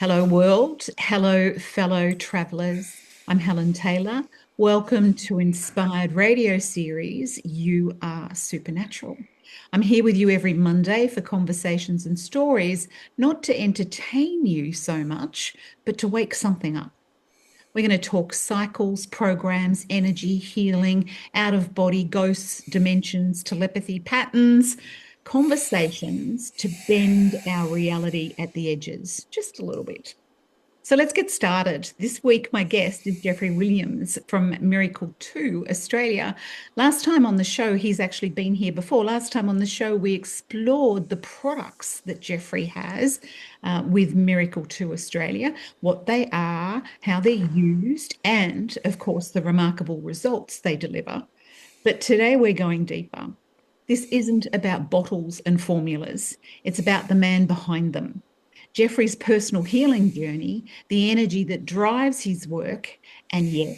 Hello, world. Hello, fellow travelers. I'm Helen Taylor. Welcome to Inspired Radio Series, You Are Supernatural. I'm here with you every Monday for conversations and stories, not to entertain you so much, but to wake something up. We're going to talk cycles, programs, energy, healing, out of body, ghosts, dimensions, telepathy, patterns, conversations to bend our reality at the edges just a little bit. So let's get started. This week, my guest is Geoffrey Williams from Miracle 2 Australia. Last time on the show, he's actually been here before. Last time on the show, we explored the products that Geoffrey has with Miracle 2 Australia, what they are, how they're used, and of course, the remarkable results they deliver. But today we're going deeper. This isn't about bottles and formulas. It's about the man behind them. Geoffrey's personal healing journey, the energy that drives his work, and yet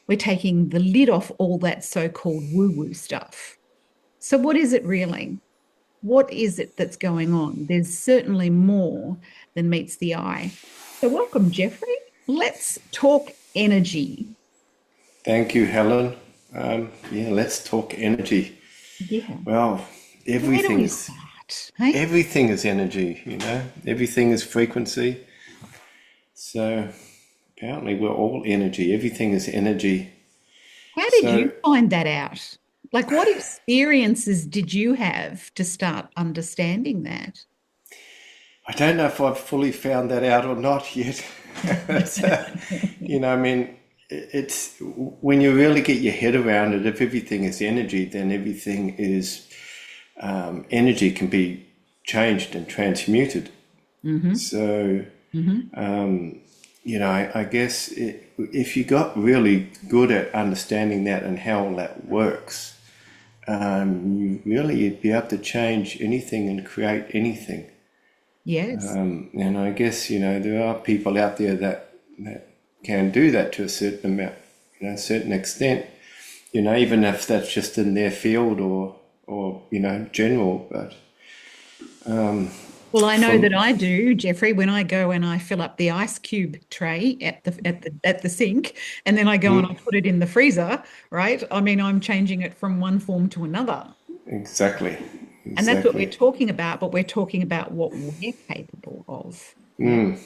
we're taking the lid off all that so-called woo-woo stuff. So what is it really? What is it that's going on? There's certainly more than meets the eye. So welcome, Geoffrey. Let's talk energy. Thank you, Helen. Let's talk energy. Yeah. Well, Where do everything we is start? Hey? everything is energy, Everything is frequency. So apparently we're all energy. Everything is energy. How did So you find that out? Like, what experiences did you have to start understanding that? I don't know if I've fully found that out or not yet. It's, I mean, it's when you really get your head around it, if everything is energy, then everything is energy can be changed and transmuted. Mm-hmm. So, Mm-hmm. I guess if you got really good at understanding that and how all that works, you'd be able to change anything and create anything. Yes. And I guess, there are people out there that can do that to a certain amount, a certain extent, even if that's just in their field or general. But Well, I know from that I do, Geoffrey, when I go and I fill up the ice cube tray at the sink, and then I go and I put it in the freezer, right? I mean, I'm changing it from one form to another. exactly, And that's what we're exactly. talking about, but we're talking about what we're capable of. Yeah.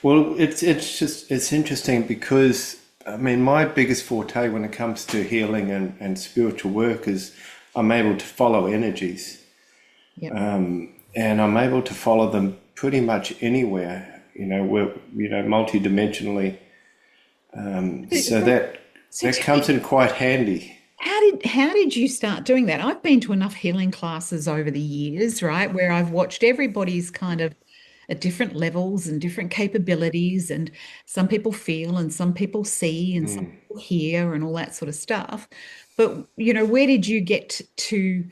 Well, it's interesting because I mean my biggest forte when it comes to healing and spiritual work is I'm able to follow energies, Yep. and I'm able to follow them pretty much anywhere. We're multidimensionally, so that So that tell me, comes in quite handy. how did you start doing that? I've been to enough healing classes over the years, right, where I've watched everybody's kind of at different levels and different capabilities, and some people feel and some people see and some people hear and all that sort of stuff. But where did you get to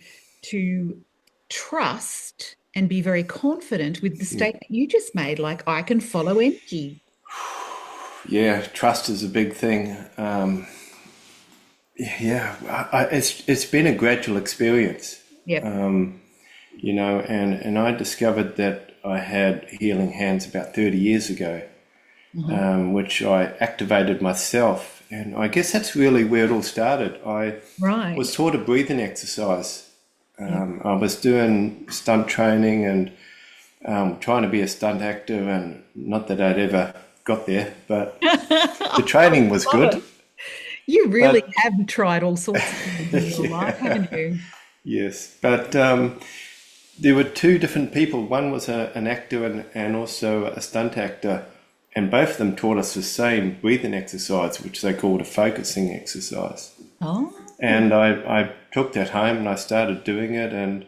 trust and be very confident with the statement you just made, like I can follow energy? Yeah, trust is a big thing. Yeah, it's been a gradual experience. Yep. And I discovered that I had healing hands about 30 years ago, Uh-huh. which I activated myself. And I guess that's really where it all started. I was Right. taught a breathing exercise. Yep. I was doing stunt training and trying to be a stunt actor, and not that I'd ever got there, but the I training was love good. it. You really But have tried all sorts of things in your life, haven't you? yes, but there were two different people. One was an actor and also a stunt actor, and both of them taught us the same breathing exercise, which they called a focusing exercise. Oh, And I took that home and I started doing it, and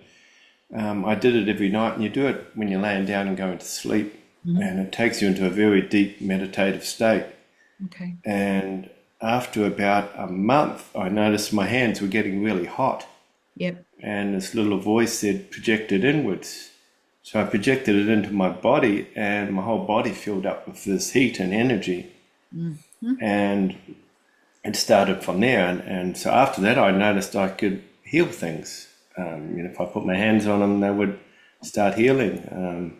I did it every night. And you do it when you're laying down and going to sleep, mhm. and it takes you into a very deep meditative state. Okay. And after about a month, I noticed my hands were getting really hot. Yep. And this little voice said project it inwards. So I projected it into my body, and my whole body filled up with this heat and energy. Mhm. And it started from there. And so after that, I noticed I could heal things. If I put my hands on them, they would start healing.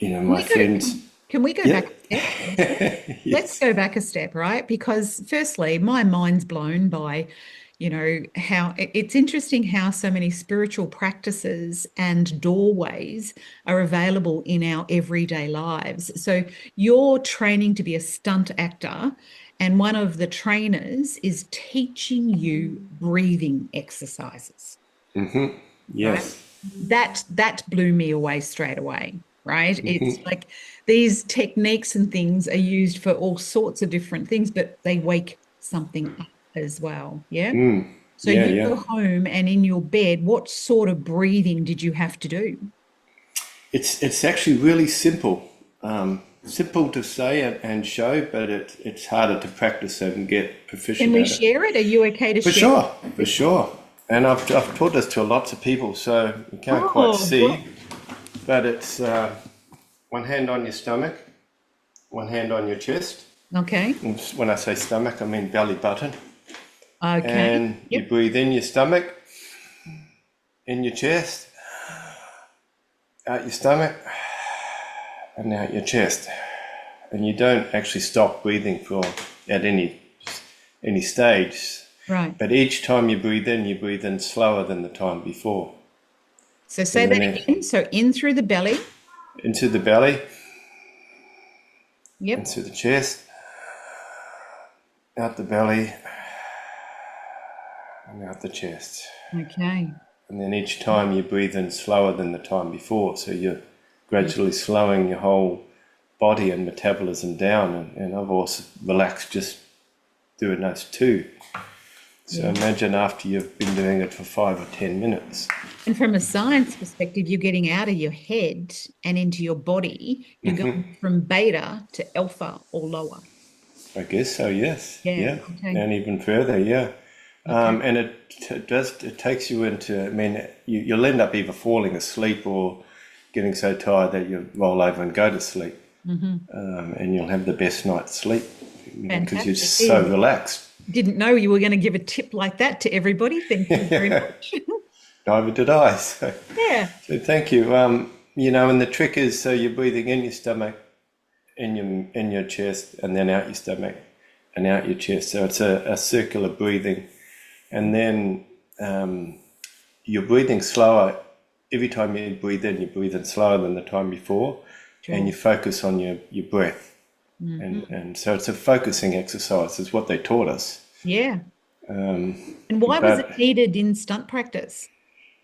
my friends. Can we go back Yep. a step? Let's Yes. go back a step, right? Because firstly, my mind's blown by, how it's interesting how so many spiritual practices and doorways are available in our everyday lives. So you're training to be a stunt actor, and one of the trainers is teaching you breathing exercises, right? Yes. That blew me away straight away, right? It's like these techniques and things are used for all sorts of different things, but they wake something up as well. Yeah. So Yeah, you yeah. go home and in your bed, what sort of breathing did you have to do? It's actually really simple. Simple to say and show, but it's harder to practice and get Can proficient we at it. share it? Are you okay to For share sure, for it? sure. And I've taught this to lots of people, so you can't quite Oh, see, good. but it's one hand on your stomach, one hand on your chest. Okay. And when I say stomach, I mean belly button. Okay. And you Yep. breathe in your stomach, in your chest, out your stomach, and out your chest. And you don't actually stop breathing for at any stage. Right. But each time you breathe in slower than the time before. So say And that then again. So in through the belly. into the belly, Yep. into the chest, out the belly, and out the chest. Okay. And then each time you breathe in slower than the time before. So you're gradually slowing your whole body and metabolism down. And I've also relaxed just doing those two. So Yeah. imagine after you've been doing it for 5 or 10 minutes. And from a science perspective, you're getting out of your head and into your body. You're going from beta to alpha or lower. I guess so, yes. Yeah. Yeah. Okay. And even further, yeah. Okay. And it takes you into, I mean, you'll end up either falling asleep or getting so tired that you roll over and go to sleep. And you'll have the best night's sleep because you're Fantastic. so relaxed. Didn't know you were going to give a tip like that to everybody. Thank you very much. Neither did I. Yeah. So thank you. And the trick is, so you're breathing in your stomach, in your chest, and then out your stomach and out your chest. So it's a circular breathing. And then you're breathing slower. Every time you breathe in slower than the time before, and you focus on your breath. And so it's a focusing exercise, is what they taught us. Yeah. Um, And why was it but needed in stunt practice?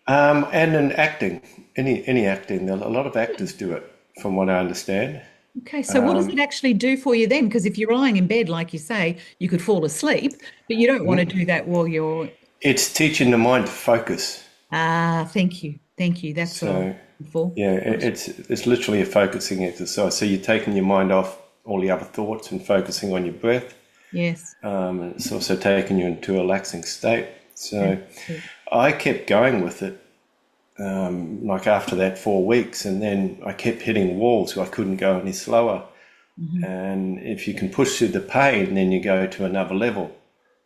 and in acting, any acting, a lot of actors do it, from what I understand. Okay, so what does it actually do for you then? Because if you're lying in bed, like you say, you could fall asleep, but you don't want to do that while you're. It's teaching the mind to focus. Thank you. Thank you. That's what I'm So looking for. yeah, it's literally a focusing exercise. So you're taking your mind off all the other thoughts and focusing on your breath. Yes. It's also taking you into a relaxing state. So Good. I kept going with it, like after that 4 weeks, and then I kept hitting walls, so I couldn't go any slower. And if you can push through the pain, then you go to another level.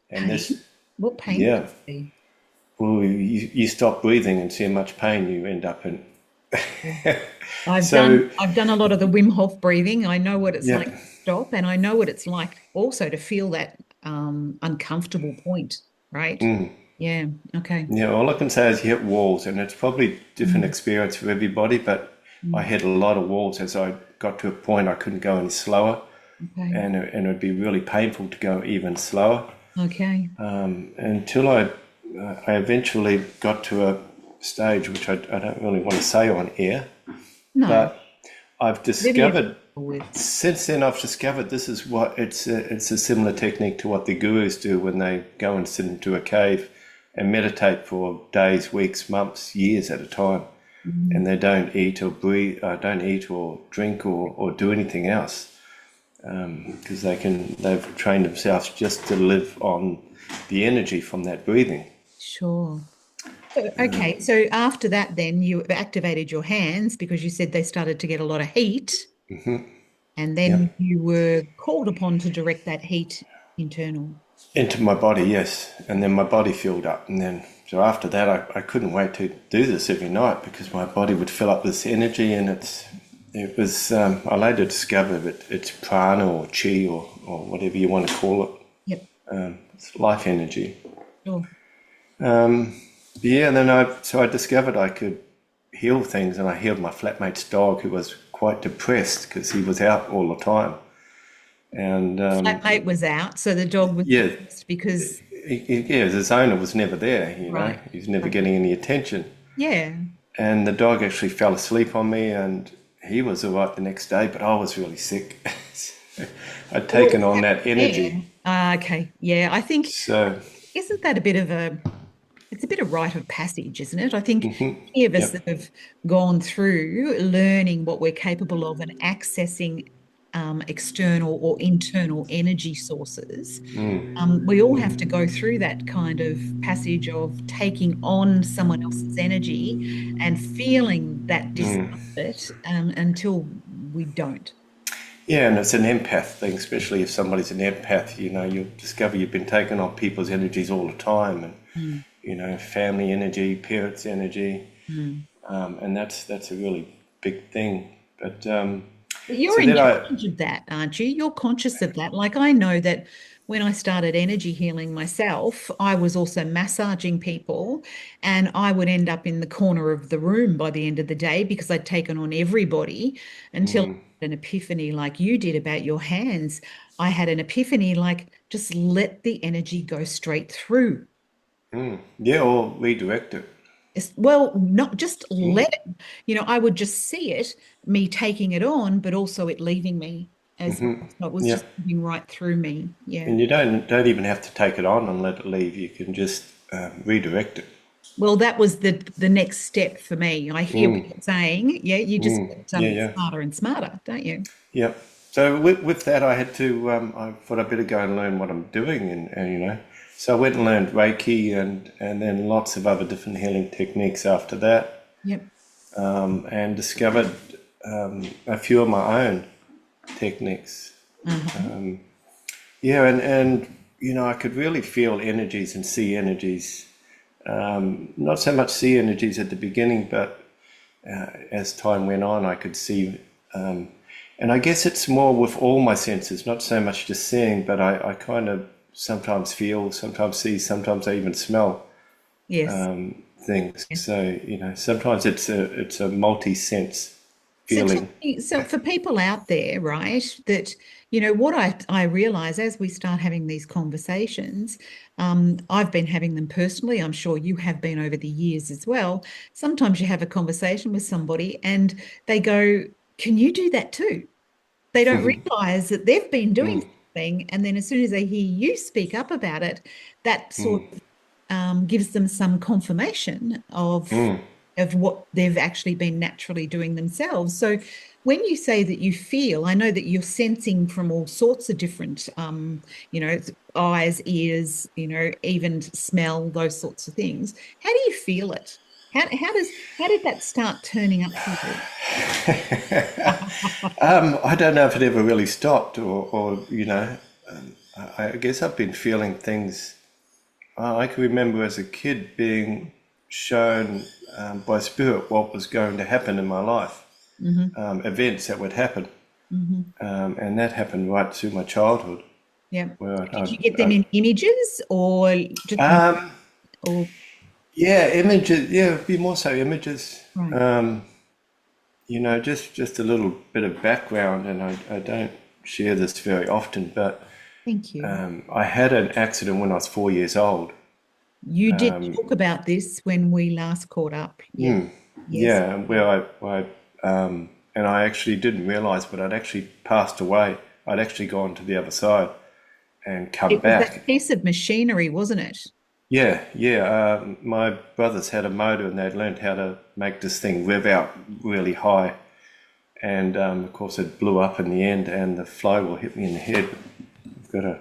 And Pain? this, What pain would yeah, it be? well, you stop breathing and see how much pain you end up in. I've So done a lot of the Wim Hof breathing. I know what it's yeah, like to stop, and I know what it's like also to feel that uncomfortable point, right? Yeah. Okay. yeah. All I can say is you hit walls, and it's probably different Mm, experience for everybody. But I mm. hit a lot of walls as I got to a point I couldn't go any slower, Okay. and it would be really painful to go even slower. Okay. Until I eventually got to a stage which I don't really want to say on air, No. but I've Whatever you're discovered comfortable with. since then. I've discovered this is what it's a similar technique to what the gurus do when they go and sit into a cave and meditate for days, weeks, months, years at a time, and they don't eat or breathe, don't eat or drink or do anything else because they've trained themselves just to live on the energy from that breathing. Sure. So, okay. So after that, then you activated your hands because you said they started to get a lot of heat, and Yeah. then you were called upon to direct that heat internal. Into my body, yes. And then my body filled up. And then, so after that, I couldn't wait to do this every night because my body would fill up with this energy, and it was, I later discovered that it's prana or chi or whatever you want to call it. Yep. It's life energy. Sure. Yeah, and then I discovered I could heal things, and I healed my flatmate's dog who was quite depressed because he was out all the time. And Flatmate was out, so the dog was yeah, depressed because yeah, his owner was never there, right. he was never getting any attention. Yeah. And the dog actually fell asleep on me, and he was all right the next day, but I was really sick. I'd taken on that Yeah. energy. Okay. Yeah. I think So, isn't that a bit of a it's a bit of rite of passage, isn't it? I think any of us yep. that have gone through learning what we're capable of and accessing external or internal energy sources, we all have to go through that kind of passage of taking on someone else's energy and feeling that discomfort until we don't. Yeah, and it's an empath thing, especially if somebody's an empath, you'll discover you've been taking on people's energies all the time, and, Mm, family energy, parents' energy, mm. and that's a really big thing. But But you're so in then I, charge of that, aren't you? You're conscious of that. Like I know that when I started energy healing myself, I was also massaging people, and I would end up in the corner of the room by the end of the day because I'd taken on everybody until I had an epiphany like you did about your hands. I had an epiphany like just let the energy go straight through. yeah, or redirect it. Well, not just let it, I would just see it, me taking it on, but also it leaving me as well. So it was Yeah, just moving right through me. Yeah. and you don't even have to take it on and let it leave. You can just redirect it. Well, that was the next step for me. I hear what you're saying. Yeah, you just get Yeah, yeah. smarter and smarter, don't you? Yep. So with that, I had to. I thought I'd better go and learn what I'm doing, and. So I went and learned Reiki and then lots of other different healing techniques after that, Yep. and discovered a few of my own techniques. Uh-huh. Yeah, and I could really feel energies and see energies. Not so much see energies at the beginning, but as time went on, I could see. And I guess it's more with all my senses, not so much just seeing, but I kind of sometimes feel, sometimes see, sometimes I even smell Yes. things. Yeah. So sometimes it's a multi-sense So, feeling. so for people out there, right, that, what I realize as we start having these conversations, I've been having them personally. I'm sure you have been over the years as well. Sometimes you have a conversation with somebody and they go, "Can you do that too?" They don't realize that they've been doing something. And then as soon as they hear you speak up about it, that sort of gives them some confirmation of what they've actually been naturally doing themselves. So when you say that you feel, I know that you're sensing from all sorts of different, eyes, ears, even smell, those sorts of things. How do you feel it? How did that start turning up for you? I don't know if it ever really stopped, or I guess I've been feeling things. I can remember as a kid being shown by spirit what was going to happen in my life, Hmm. events that would happen, Hmm. and that happened right through my childhood. Yeah. Where Did you get them in images or just or yeah, images. Yeah, it'd be more so images. right? Just a little bit of background, and I don't share this very often, but Thank you. I had an accident when I was 4 years old. You did talk about this when we last caught up. Yes. Yes. Yeah, where and I actually didn't realize, but I'd actually passed away. I'd actually gone to the other side and come It was that back. piece of machinery, wasn't it? Yeah, yeah. My brothers had a motor, and they'd learned how to make this thing rev out really high. And of course, it blew up in the end, and the flywheel hit me in the head. I've got a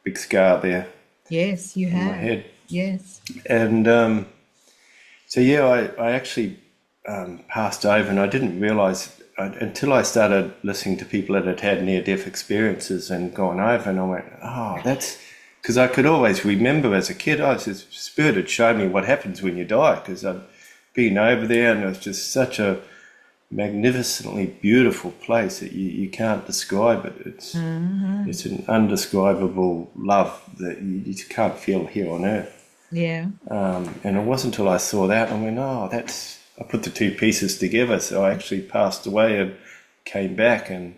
big scar there Yes, you on my have. head. Yes. And so, yeah, I actually passed over, and I didn't realize until I started listening to people that had had near-death experiences and gone over, and I went, oh, that's because I could always remember as a kid, Spirit had shown me what happens when you die, because I'd been over there, and it was just such a magnificently beautiful place that you can't describe it. Uh-huh. It's an undescribable love that you just can't feel here on earth. Yeah. And it wasn't until I saw that and I went, oh, that's. I put the two pieces together. So I actually passed away and came back, and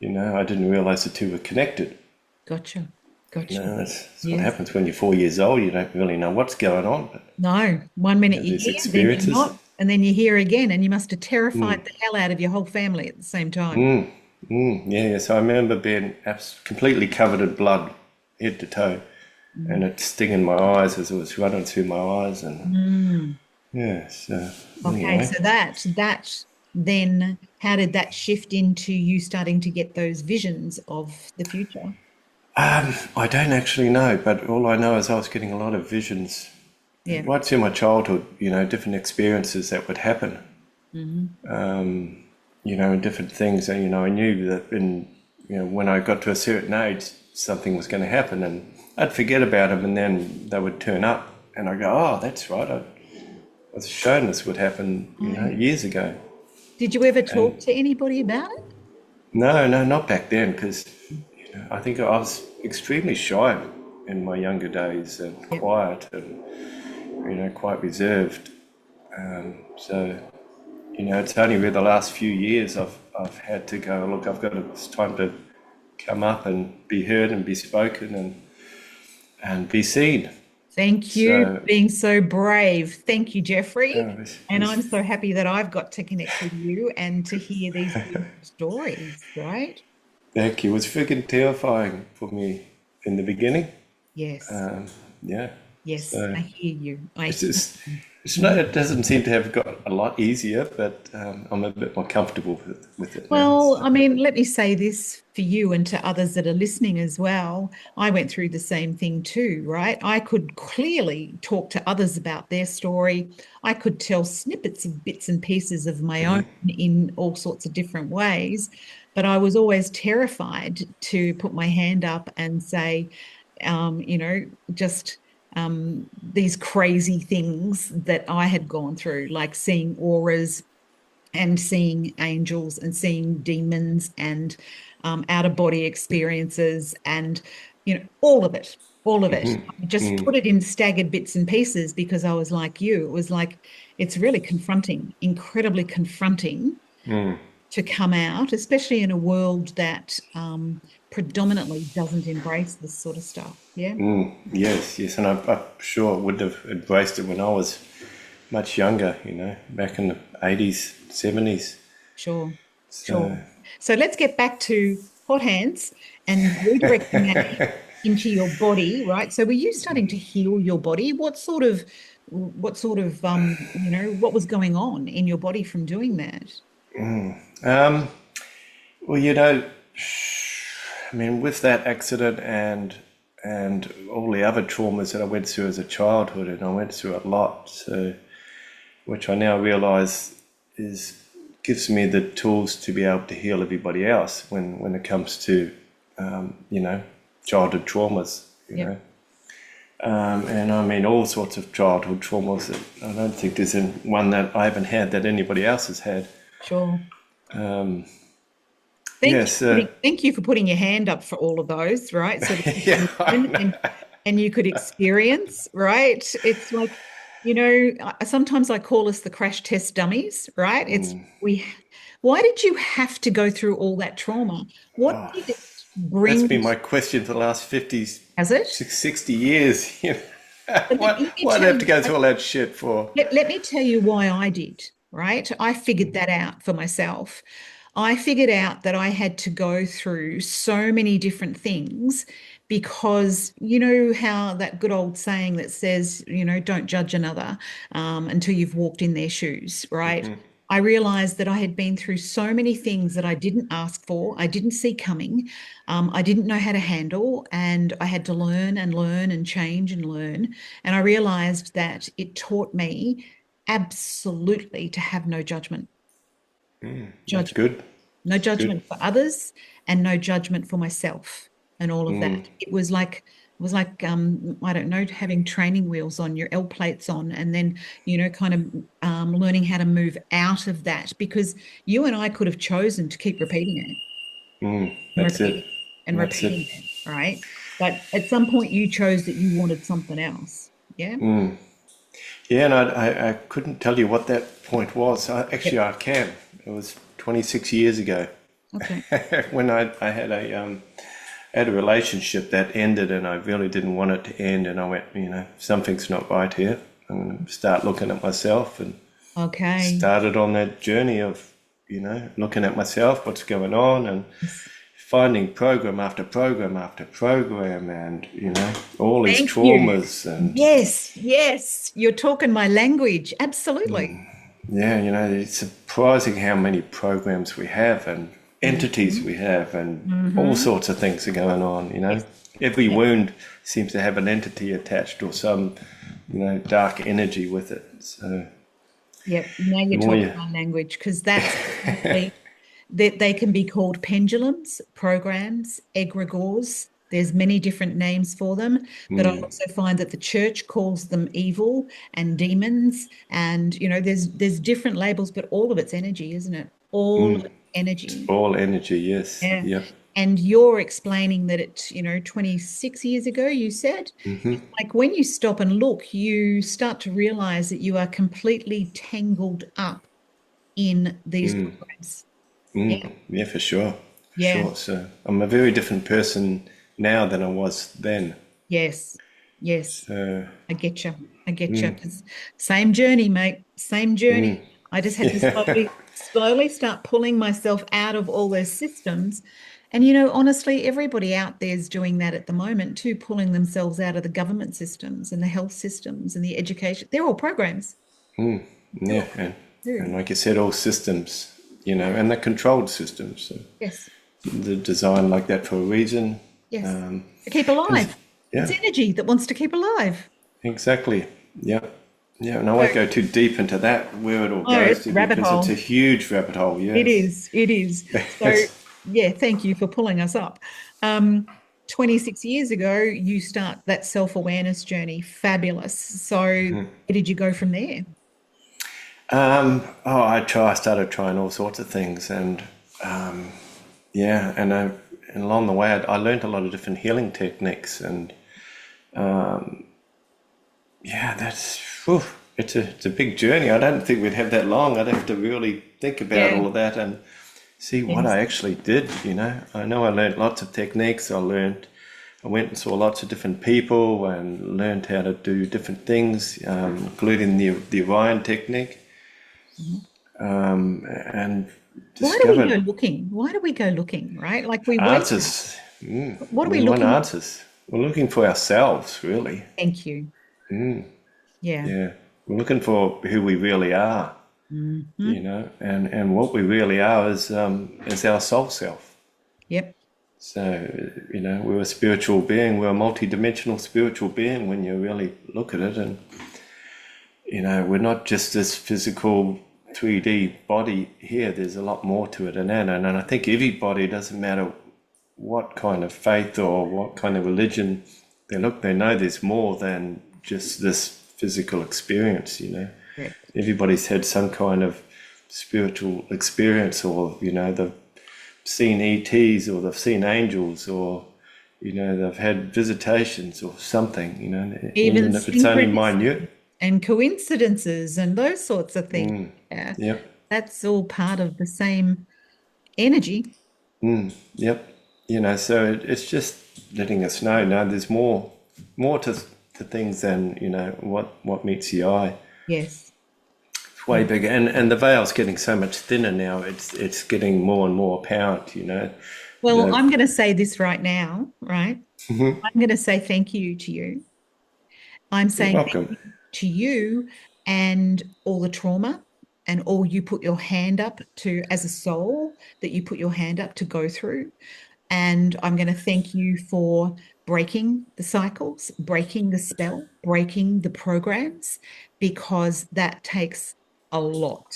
I didn't realize the two were connected. Gotcha. Gotcha. That's what Yes. happens when you're 4 years old. You don't really know what's going on, but No, one you minute have you these hear, then you're experiences. not, and then you hear again, and you must have terrified the hell out of your whole family at the same time. Yeah. So I remember being completely covered in blood, head to toe, and Mm. it stinging my eyes as it was running through my eyes, and Mm. yeah. So Okay, anyway, so that then how did that shift into you starting to get those visions of the future? I don't actually know, but all I know is I was getting a lot of visions Yeah. right through my childhood. Different experiences that would happen. Hmm. And different things. And I knew that when I got to a certain age, something was going to happen, and I'd forget about them, and then they would turn up, and I go, "Oh, that's right. I was shown this would happen, Oh. years ago." Did you ever talk And to anybody about it? no, no, not back then, because I think I was extremely shy in my younger days and Yeah. quiet and quite reserved. So it's only with the last few years I've had to go, look, it's time to come up and be heard and be spoken and be seen. Thank you for So being so brave. Thank you, Geoffrey. uh, it's, And I'm it's, so happy that I've got to connect with you and to hear these beautiful stories, right? thank you. It was freaking terrifying for me in the beginning. Yes. Yeah. Yes, So I hear you. I it's hear just, it's not. you. It doesn't seem to have got a lot easier, but I'm a bit more comfortable with it now. Well, So. I mean, let me say this for you and to others that are listening as well. I went through the same thing too, right? I could clearly talk to others about their story. I could tell snippets of bits and pieces of my own in all sorts of different ways. But I was always terrified to put my hand up and say, just these crazy things that I had gone through, like seeing auras and seeing angels and seeing demons and out of body experiences and all of it, all of it. I just put it in staggered bits and pieces because I was like you. It was like it's really confronting, incredibly confronting to come out, especially in a world that predominantly doesn't embrace this sort of stuff. Yeah, Yes, yes, and I'm sure I would have embraced it when I was much younger, back in the 80s, 70s. sure, So, sure. So let's get back to hot hands and redirecting that into your body, right? So were you starting to heal your body? What was going on in your body from doing that? um, well, I mean, with that accident and all the other traumas that I went through as a childhood, and I went through a lot, so which I now realise is gives me the tools to be able to heal everybody else when it comes to childhood traumas, Yep, and I mean all sorts of childhood traumas that I don't think there's one that I haven't had that anybody else has had. sure. Um, Thank yes, you. Thank you for putting your hand up for all of those, right? So that you yeah, can listen and you could experience, right? It's like, sometimes I call us the crash test dummies, right? Why did you have to go through all that trauma? What did it that's bring? been my question for the last 50, Has it? 60 years. But let me Why'd I tell have to you, go through all that shit for? let me tell you why I did, right? I figured that out for myself. I figured out that I had to go through so many different things because you know how that good old saying that says, don't judge another until you've walked in their shoes, right? I realized that I had been through so many things that I didn't ask for, I didn't see coming, I didn't know how to handle, and I had to learn and learn and change and learn. And I realized that it taught me absolutely to have no judgment. That's Judgment. good. No It's good. judgment for others and no judgment for myself and all of that. It was like was like I don't know, having training wheels on, your L plates on, and then kind of learning how to move out of that, because you and I could have chosen to keep repeating it and That's repeating it. it and That's it. repeating it, right? But at some point you chose that you wanted something else. Yeah. Yeah, and I couldn't tell you what that point was. Actually, Yep. I can. It was 26 years ago Okay. when I had a relationship that ended, and I really didn't want it to end. And I went, something's not right here. I'm going to start looking at myself, and Okay. started on that journey of, looking at myself, what's going on, and Yes. finding program after program after program, and all these Thank you. traumas, and Yes, yes. You're talking my language. Absolutely. yeah, it's surprising how many programs we have and entities Mm-hmm. we have, and all Mm-hmm. sorts of things are going on. Yes. Every Yep. wound seems to have an entity attached, or some dark energy with it. So Yep. Now the you're more talking you my language, because that's exactly that they can be called pendulums, programs, egregores. There's many different names for them, but I also find that the church calls them evil and demons, and there's different labels, but all of it's energy, isn't it? All energy. all energy, yes, Yeah. yep. And you're explaining that 26 years ago, you said, it's like when you stop and look, you start to realize that you are completely tangled up in these programs. Yeah. Yeah, for sure, for Yeah. sure. So I'm a very different person now than I was then. Yes. Yes. So I get you. I get you. 'Cause same journey, mate. Same journey. I just had to slowly start pulling myself out of all those systems. And honestly, everybody out there is doing that at the moment too, pulling themselves out of the government systems and the health systems and the education. They're all programs. They're yeah, all and programs. like you said, all systems, and the controlled systems. So Yes. they're designed like that for a reason. Yes. Um, To keep and alive. It's yeah, energy that wants to keep alive. exactly. Yeah, yeah. And I So, won't go too deep into that where it all oh, goes it's a to, rabbit because it's a hole. huge rabbit hole. It Yes. is. It is. So, yeah, thank you for pulling us up. Um, 26 years ago, you start that self-awareness journey. Fabulous. So, where did you go from there? I started trying all sorts of things, and yeah, and along the way, I learned a lot of different healing techniques, and yeah, it's a big journey. I don't think we'd have that long. I'd have to really think about Yeah. all of that and see what Yes. I actually did. I know I learned lots of techniques. I went and saw lots of different people and learned how to do different things, including the Orion technique, Mhm. and Why do we go discovered looking? Why do we go looking, right? Like we wake up. answers. What are we We want looking? answers. We're looking for ourselves, really. Thank you. Yeah. Yeah, we're looking for who we really are, Hmm. and what we really are is our soul self. Yep. So, we're a spiritual being. We're a multi-dimensional spiritual being when you really look at it, and we're not just this physical 3D body here. There's a lot more to it than that, and I think everybody, doesn't matter what kind of faith or what kind of religion they know there's more than just this physical experience. Correct. Everybody's had some kind of spiritual experience, or they've seen ETs, or they've seen angels, or they've had visitations or something, Even even if it's only synchronicity minute. and coincidences and those sorts of things. Yeah. Yep. That's all part of the same energy. Yep. So it's just letting us know, no, there's more to things than what meets the eye. Yes. It's way bigger, and the veil's getting so much thinner now. It's getting more and more apparent. Well, The I'm going to say this right now, right? I'm going to say thank you to you. I'm You're saying thank welcome. you to you and all the trauma and all you put your hand up to as a soul that you put your hand up to go through. And I'm going to thank you for breaking the cycles, breaking the spell, breaking the programs, because that takes a lot.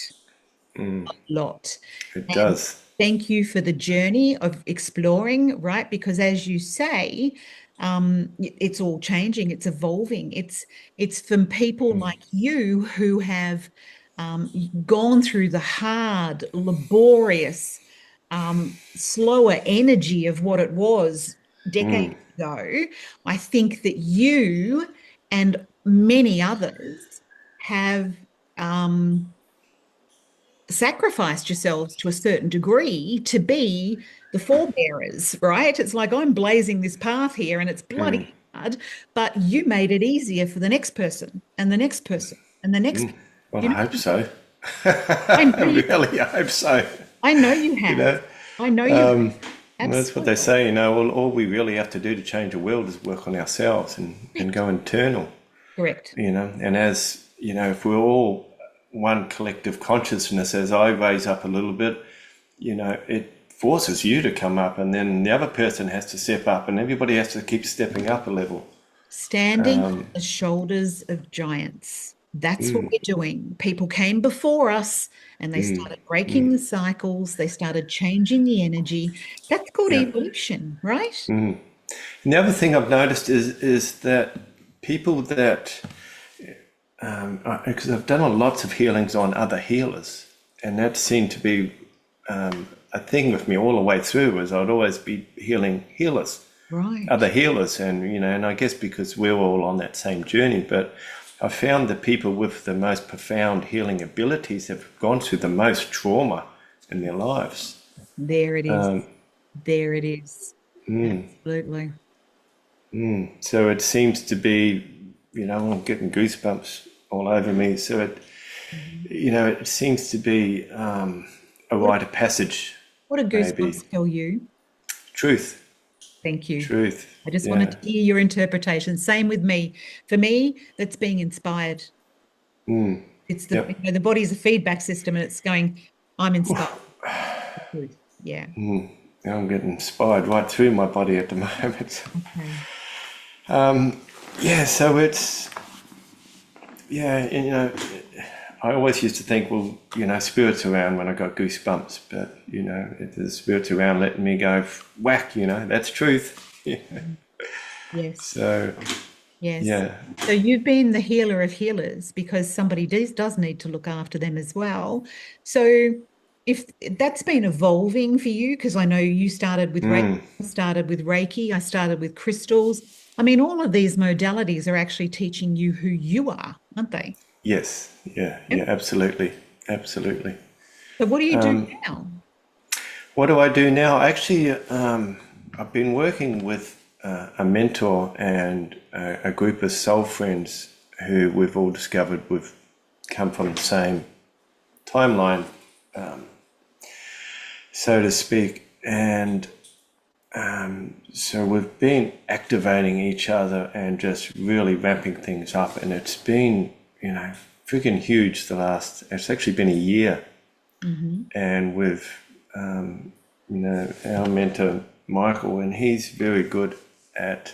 It And does. thank you for the journey of exploring, right? Because as you say, It's all changing, it's evolving. It's from people like you who have gone through the hard, laborious, slower energy of what it was decades ago. I think that you and many others have sacrificed yourselves to a certain degree to be the forebearers, right? It's like I'm blazing this path here and it's bloody hard, but you made it easier for the next person and the next person and the next. Well, You I know, hope so. I I know you, really hope so. I know you You have. know, I know you have. and that's what they Absolutely. say. All we really have to do to change the world is work on ourselves and Correct. go internal. Correct. And as if we're all one collective consciousness, as I raise up a little bit, it forces you to come up, and then the other person has to step up, and everybody has to keep stepping up a level. Standing on the shoulders of giants. That's what we're doing. People came before us and they started breaking the cycles, they started changing the energy. That's called Yeah. evolution, right? And the other thing I've noticed is that people that because I've done lots of healings on other healers, and that seemed to be a thing with me all the way through. Was I'd always be healing healers, Right. other healers, and I guess because we're all on that same journey. But I found the people with the most profound healing abilities have gone through the most trauma in their lives. There it is. There it is. Absolutely. So it seems to be, I'm getting goosebumps all over me. So it seems to be a What, rite of passage, what do maybe. goosebumps tell you? Truth, Thank you. truth. I just wanted Yeah. to hear your interpretation. Same with me. For me, that's being inspired. It's Yep. the body's a feedback system and it's going, I'm inspired. The truth. Yeah. I'm getting inspired right through my body at the moment. Okay. Yeah. So it's and, I always used to think, well, spirit's around when I got goosebumps, but if the spirit's around letting me go whack, that's truth. Yeah. Yes. So Yes. yeah. So you've been the healer of healers because somebody does need to look after them as well. So if that's been evolving for you, because I know you started with Reiki, I started with crystals. I mean, all of these modalities are actually teaching you who you are, aren't they? Yes. Yeah. Yeah. Yep. Absolutely. Absolutely. So what do you do now? What do I do now? Actually, I've been working with a mentor and a group of soul friends who we've all discovered we've come from the same timeline, so to speak. And so we've been activating each other and just really ramping things up. And it's been, freaking huge it's actually been a year. And with, our mentor, Michael, and he's very good at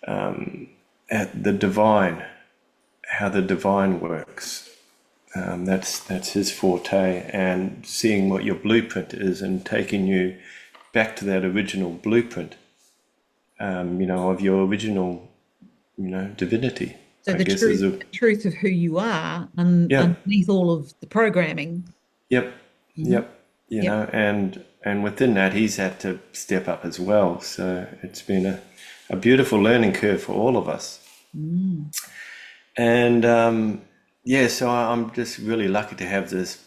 the divine, how the divine works. That's his forte, and seeing what your blueprint is and taking you back to that original blueprint, of your original, divinity. So I the guess is truth, a the truth of who you are yeah, underneath all of the programming. yep, Mhm. yep, Yep. and within that he's had to step up as well. So it's been a beautiful learning curve for all of us. Mm. And so I'm just really lucky to have this,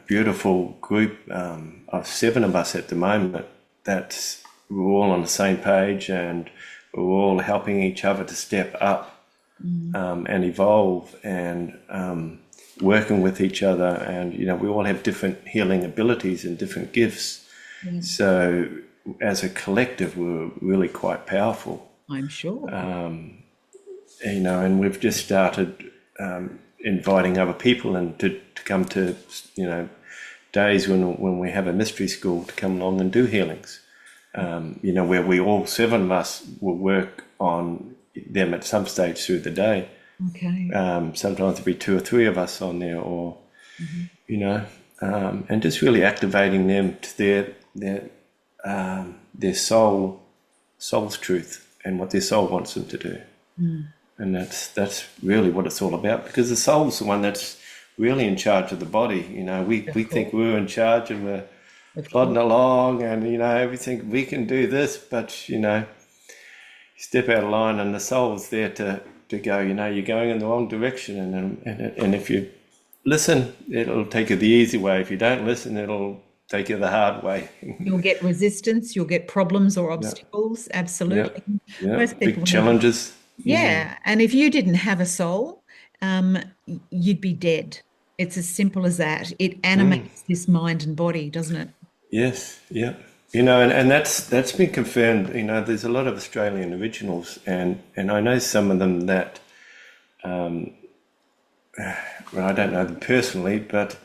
beautiful group of 7 of us at the moment. That's we're all on the same page, and we're all helping each other to step up and evolve, and working with each other. And we all have different healing abilities and different gifts. Yeah, So as a collective, we're really quite powerful. I'm sure. And we've just started inviting other people and to come to, days when we have a mystery school to come along and do healings, where we all 7 of us will work on them at some stage through the day. Okay. Sometimes there'll be 2 or 3 of us on there, or, Mhm. and just really activating them to their soul soul's truth and what their soul wants them to do. And that's really what it's all about, because the soul's the one that's really in charge of the body. We Of think course. we're in charge and we're Of plodding course. along and, everything, we can do this, but, step out of line and the soul's there to go, you're going in the wrong direction. And if you listen, it'll take you the easy way. If you don't listen, it'll take you the hard way. You'll get resistance, you'll get problems or Yeah, obstacles. yeah, Absolutely. yeah. Most Big people need, challenges. yeah. And if you didn't have a soul, um, you'd be dead. It's as simple as that. It animates this mind and body, doesn't it? Yes, yeah. And that's been confirmed. There's a lot of Australian originals, and I know some of them that, well, I don't know them personally, but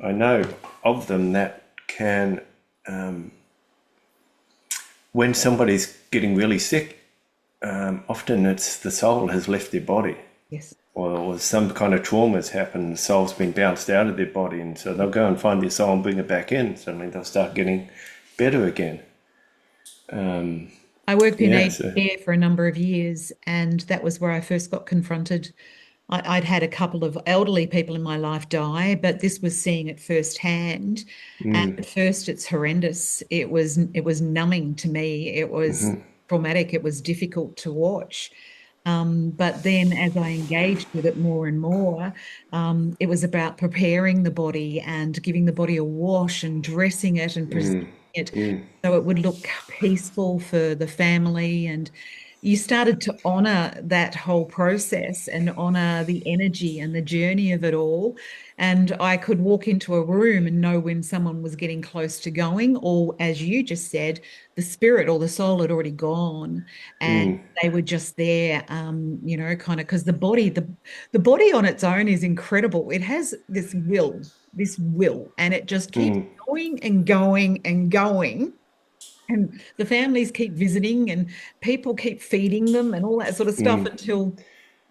I know of them that can, when somebody's getting really sick, often it's the soul has left their body, Yes. or some kind of trauma has happened. The soul's been bounced out of their body, and so they'll go and find their soul and bring it back in. Suddenly they'll start getting better again. I worked in Yeah, aged so care for a number of years, and that was where I first got confronted. I'd had a couple of elderly people in my life die, but this was seeing it firsthand. And at first, it's horrendous. It was numbing to me. It was traumatic. It was difficult to watch. But then, as I engaged with it more and more, it was about preparing the body and giving the body a wash and dressing it and presenting it so it would look peaceful for the family. And you started to honor that whole process and honor the energy and the journey of it all. And I could walk into a room and know when someone was getting close to going, or as you just said, the spirit or the soul had already gone and they were just there, kind of because the body on its own is incredible. It has this will, and it just keeps going and going and going. And the families keep visiting and people keep feeding them and all that sort of stuff until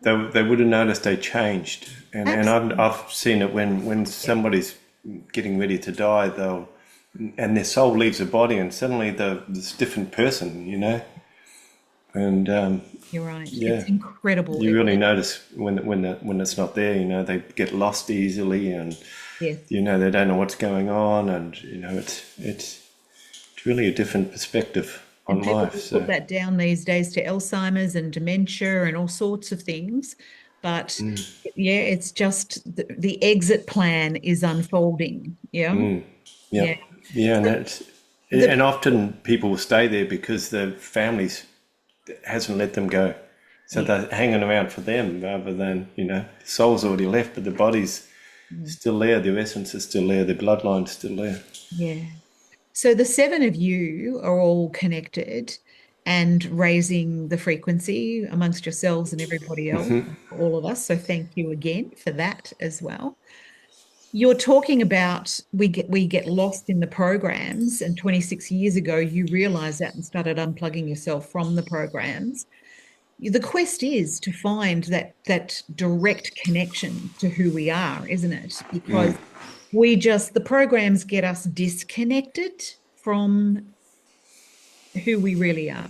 they would have noticed they changed, and I've absolutely. I've seen it when Yeah, somebody's getting ready to die, and their soul leaves the body, and suddenly they're this different person, and you're right. It's yeah, incredible. you really notice when it's not there. They get lost easily, and Yes. they don't know what's going on, and it's really a different perspective And on people life. will put So that down these days to Alzheimer's and dementia and all sorts of things. But yeah, it's just the exit plan is unfolding. Yeah. yeah, Yeah. yeah, and So that's the and often people will stay there because the families hasn't let them go. So yeah. they're hanging around for them rather than, the soul's already left, but the body's still there, their essence is still there, their bloodline's still there. Yeah. So the seven of you are all connected and raising the frequency amongst yourselves and everybody else, all of us. So thank you again for that as well. You're talking about we get lost in the programs, and 26 years ago you realized that and started unplugging yourself from the programs. The quest is to find that direct connection to who we are, isn't it? Because the programs get us disconnected from who we really are.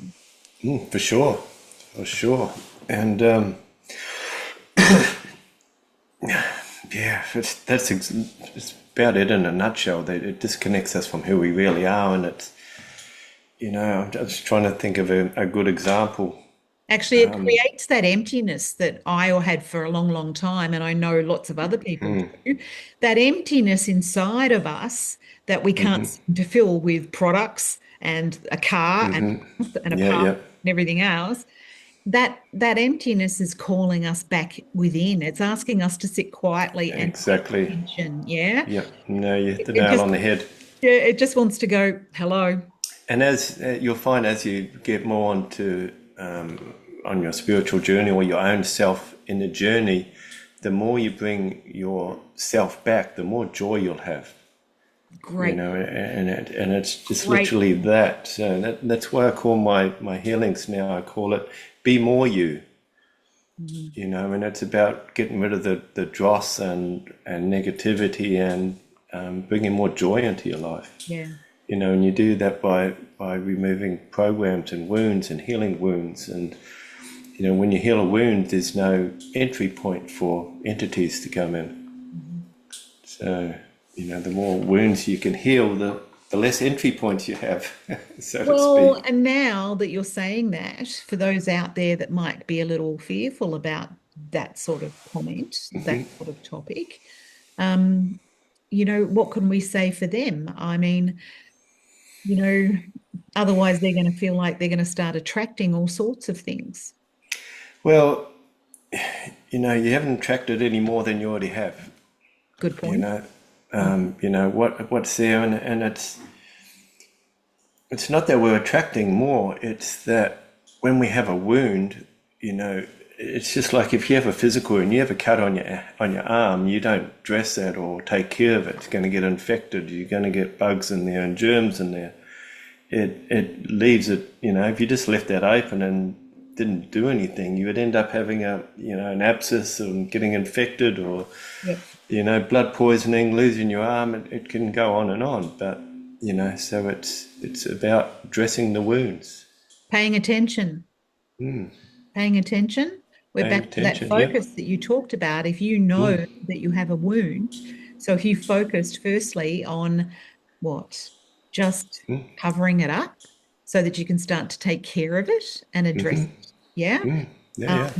For sure, for sure. And yeah, it's about it in a nutshell. That it disconnects us from who we really are, and I'm just trying to think of a good example. Actually, it creates that emptiness that I had for a long, long time, and I know lots of other people do. That emptiness inside of us that we can't seem to fill with products and a car and a Yeah, partner yeah, and everything else. That emptiness is calling us back within. It's asking us to sit quietly and pay exactly. attention. Yeah. Yeah, no, you hit the It nail just on the head. yeah, it just wants to go, hello. And as you'll find, as you get more on your spiritual journey or your own self in the journey, the more you bring yourself back, the more joy you'll have. Great, And it's just great. literally that. So that's why I call my healings now. I call it "Be More You." Mhm. And it's about getting rid of the dross and negativity and bringing more joy into your life. Yeah. And you do that by removing programs and wounds and healing wounds. And when you heal a wound, there's no entry point for entities to come in. So the more wounds you can heal, the less entry points you have, so to Well, speak. and now that you're saying that, for those out there that might be a little fearful about that sort of comment, that sort of topic, um, what can we say for them? I mean, you know, otherwise they're going to feel like they're going to start attracting all sorts of things. Well, you haven't attracted any more than you already have. Good You point. know, what's there, and it's not that we're attracting more. It's that when we have a wound, it's just like if you have a physical and you have a cut on your arm, you don't dress that or take care of it. It's going to get infected. You're going to get bugs in there and germs in there. It leaves it. If you just left that open and didn't do anything, you would end up having an abscess and getting infected, or Yep. blood poisoning, losing your arm. It can go on and on, but so it's about dressing the wounds. Paying attention. Paying attention. We're Paying back to that attention. Yep. focus that you talked about. If you know that you have a wound, so if you focused firstly on what? Just covering it up so that you can start to take care of it and address it. Yeah. Yeah, Um,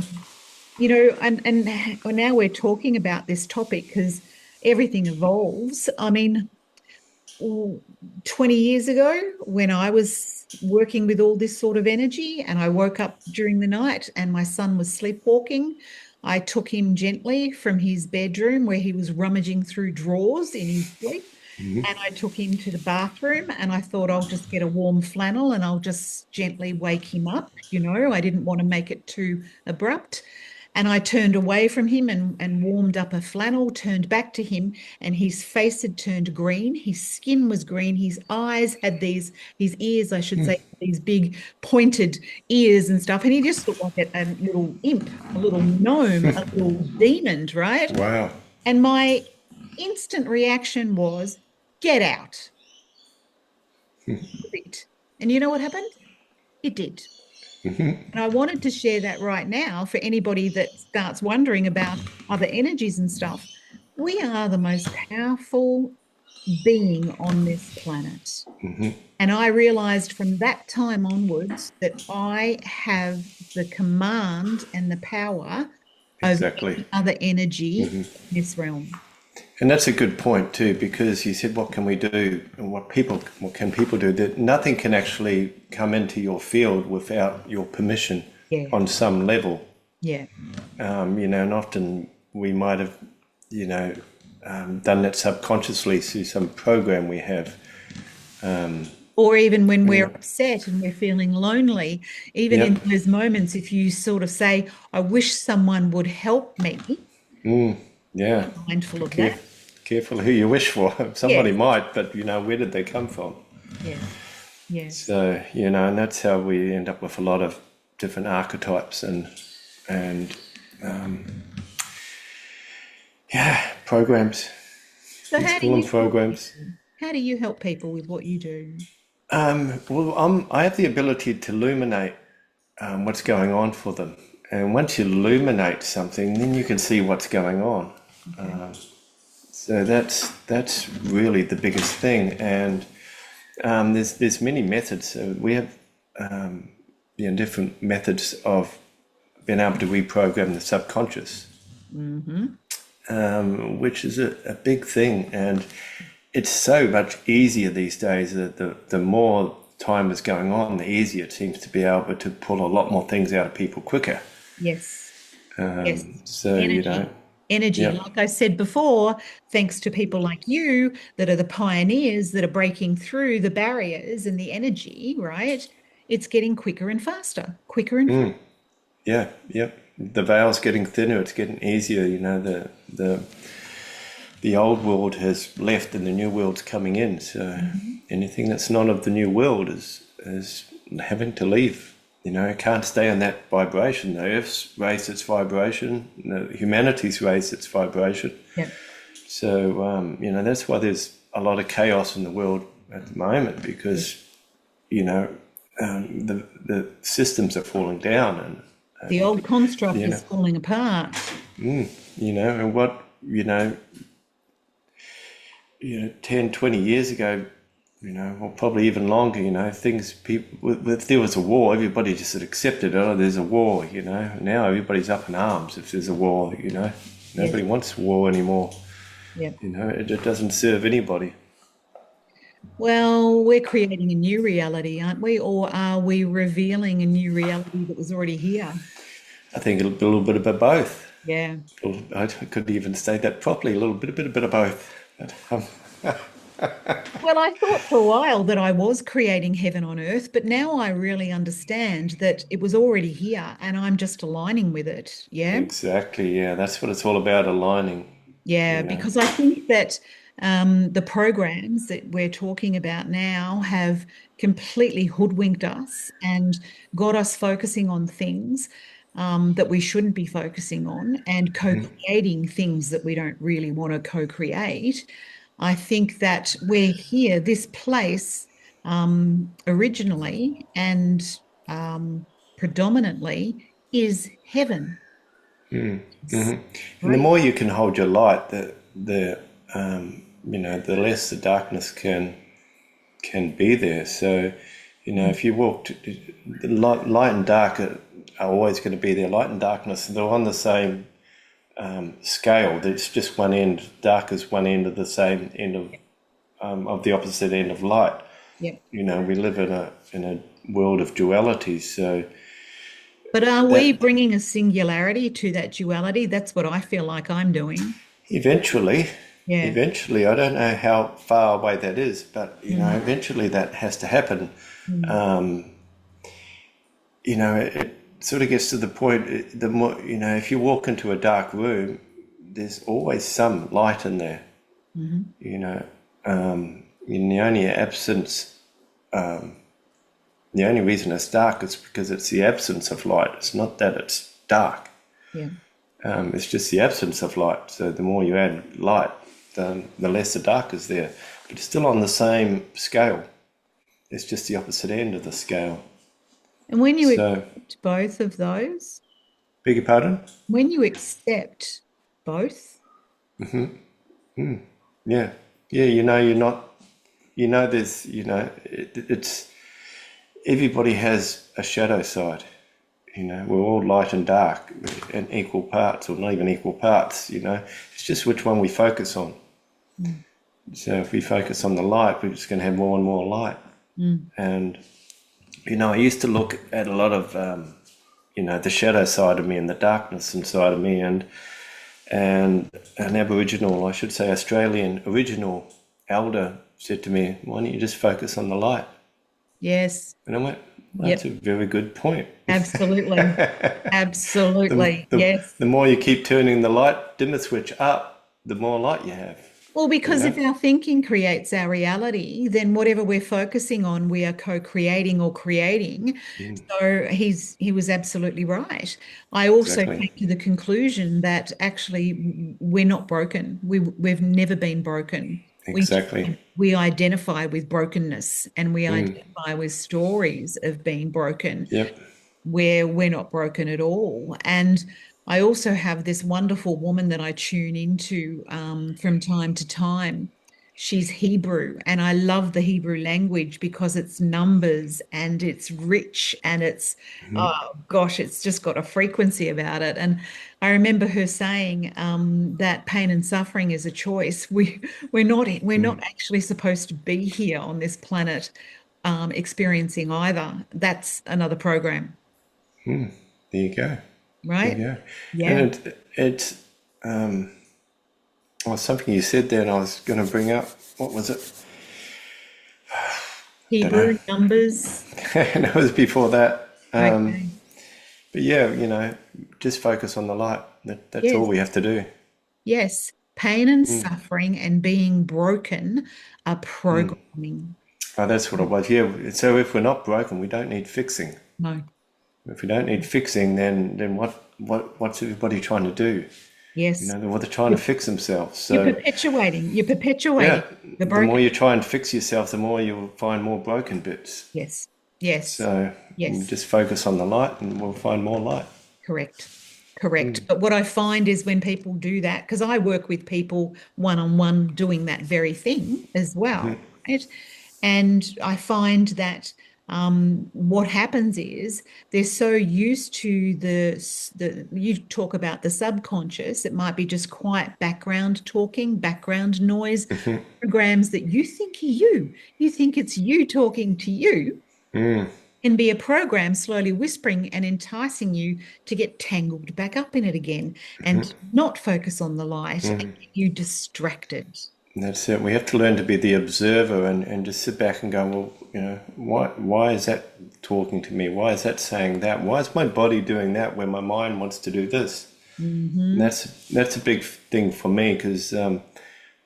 yeah. and now we're talking about this topic because everything evolves. I mean, 20 years ago, when I was working with all this sort of energy and I woke up during the night and my son was sleepwalking, I took him gently from his bedroom where he was rummaging through drawers in his sleep. And I took him to the bathroom and I thought I'll just get a warm flannel and I'll just gently wake him up. I didn't want to make it too abrupt. And I turned away from him and warmed up a flannel, turned back to him, and his face had turned green. His skin was green. His eyes had his ears, I should say, these big pointed ears and stuff. And he just looked like a little imp, a little gnome, a little demon, right? Wow. And my instant reaction was, get out. And you know what happened? It did. And I wanted to share that right now for anybody that starts wondering about other energies and stuff. We are the most powerful being on this planet. And I realized from that time onwards that I have the command and the power over Exactly. any other energy in this realm. And that's a good point too, because you said, what can we do, and what can people do? That nothing can actually come into your field without your permission Yeah. on some level. Yeah. And often we might have, done that subconsciously through some program we have. Or even when we're upset and we're feeling lonely, even in Yep. those moments, if you sort of say, I wish someone would help me, Yeah. mindful of Care- that. Careful who you wish for. Somebody Yes. might, but where did they come from? Yes. Yes. So, and that's how we end up with a lot of different archetypes and programs. So Let's call them programs. how do you help people with what you do? Well, I have the ability to illuminate what's going on for them. And once you illuminate something, then you can see what's going on. So that's really the biggest thing. And there's many methods. So we have different methods of being able to reprogram the subconscious, which is a big thing. And it's so much easier these days that the more time is going on, the easier it seems to be able to pull a lot more things out of people quicker. Yes. Yes. So, Energy. yeah. Like I said before, thanks to people like you that are the pioneers that are breaking through the barriers and the energy, right? It's getting quicker and faster, quicker and faster. Yeah, yep. The veil's getting thinner. It's getting easier. The old world has left and the new world's coming in. So anything that's not of the new world is having to leave. It can't stay on that vibration. The Earth's raised its vibration. Humanity's raised its vibration. Yeah. So that's why there's a lot of chaos in the world at the moment because, you know, the systems are falling down The old construct you know, is falling apart. you know, and what, 10, 20 years ago, or probably even longer, things, people, if there was a war, everybody just had accepted, oh, there's a war, Now everybody's up in arms if there's a war, Yes. Nobody wants war anymore, Yeah. It doesn't serve anybody. Well, we're creating a new reality, aren't we? Or are we revealing a new reality that was already here? I think a little bit of both. Yeah. I couldn't even say that properly, a bit of both. But, Well, I thought for a while that I was creating heaven on earth, but now I really understand that it was already here and I'm just aligning with it. Yeah. exactly, yeah, that's what it's all about, aligning, Yeah, you know. because I think that the programs that we're talking about now have completely hoodwinked us and got us focusing on things that we shouldn't be focusing on and co-creating things that we don't really want to co-create. I think that we're here, this place originally and predominantly is heaven. And the Right. more you can hold your light, the less the darkness can be there. So, if you walked, the light and dark are always going to be there. Light and darkness, they're on the same scale. It's just one end. Dark is one end of the same end of the opposite end of light. Yeah. We live in a world of duality. So But are we that bringing a singularity to that duality? That's what I feel like I'm doing. eventually, Yeah. eventually, I don't know how far away that is, but Mm, eventually that has to happen. mm, It sort of gets to the point. The more if you walk into a dark room, there's always some light in there. mhm. In the only absence, the only reason it's dark is because it's the absence of light. It's not that it's dark. Yeah. It's just the absence of light. So the more you add light, the less the dark is there. But it's still on the same scale. It's just the opposite end of the scale. And when you So, accept both of those, beg your pardon? when you accept both, Yeah. Yeah, you're not, there's, it's, everybody has a shadow side. We're all light and dark in equal parts, or not even equal parts, It's just which one we focus on. mm, So if we focus on the light, we're just going to have more and more light. mm, And, I used to look at a lot of, the shadow side of me and the darkness inside of me, and an Aboriginal, I should say Australian original elder said to me, why don't you just focus on the light? yes, And I went, well, that's yep, a very good point. absolutely, The, absolutely, the, yes. the more you keep turning the light dimmer switch up, the more light you have, Well, you because know? if our thinking creates our reality, then whatever we're focusing on, we are co-creating or creating. So he was absolutely right. I also Exactly. came to the conclusion that actually we're not broken. We've never been broken. We Exactly. we identify with brokenness and we identify with stories of being broken Yep. where we're not broken at all. And I also have this wonderful woman that I tune into from time to time. She's Hebrew, and I love the Hebrew language because it's numbers and it's rich and it's, oh gosh, it's just got a frequency about it. And I remember her saying that pain and suffering is a choice. We're not actually supposed to be here on this planet experiencing either. That's another program. There you go. There you Right? go. Yeah. And it's well, something you said there, and I was going to bring up. What was it? Don't know. Hebrew numbers. And it was before that. Okay. But yeah, just focus on the light. That's all Yes. we have to do. Yes. Pain and suffering and being broken are programming. Oh, that's what it was. Yeah. So if we're not broken, we don't need fixing. No. If we don't need fixing, then what's everybody trying to do? Yes. Or they're trying to fix themselves. You're So perpetuating. You're perpetuating yeah, the the more broken. you try and fix yourself, the more you'll find more broken bits. Yes. Yes. So you Yes. just focus on the light and we'll find more light. Correct. Correct. But what I find is when people do that, because I work with people one on one doing that very thing as well, right? And I find that what happens is they're so used to the you talk about the subconscious, it might be just quiet background talking, background noise, programs that you think are you. You think it's you talking to you can be a program slowly whispering and enticing you to get tangled back up in it again and not focus on the light and get you distracted. And that's it. We have to learn to be the observer and just sit back and go, well, why is that talking to me? Why is that saying that? Why is my body doing that when my mind wants to do this? And Hmm. that's a big thing for me because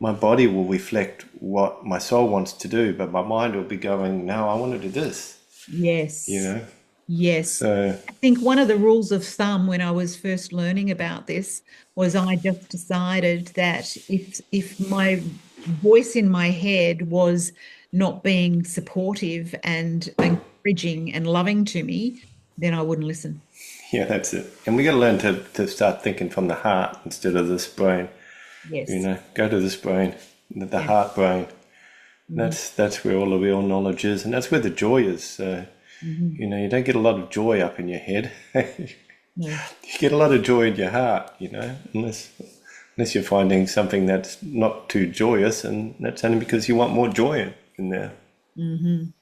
my body will reflect what my soul wants to do, but my mind will be going, no, I want to do this, you Yes. know? Yes. So, I think one of the rules of thumb when I was first learning about this was I just decided that if my voice in my head was not being supportive and encouraging and loving to me, then I wouldn't listen. yeah, that's it. And we got to learn to start thinking from the heart instead of this brain, Yes. go to this brain, the Yeah. heart brain. Mhm. That's where all the real knowledge is, and that's where the joy is. So, Mhm. you don't get a lot of joy up in your head. No. You get a lot of joy in your heart, unless you're finding something that's not too joyous, and that's only because you want more joy in there. Mhm.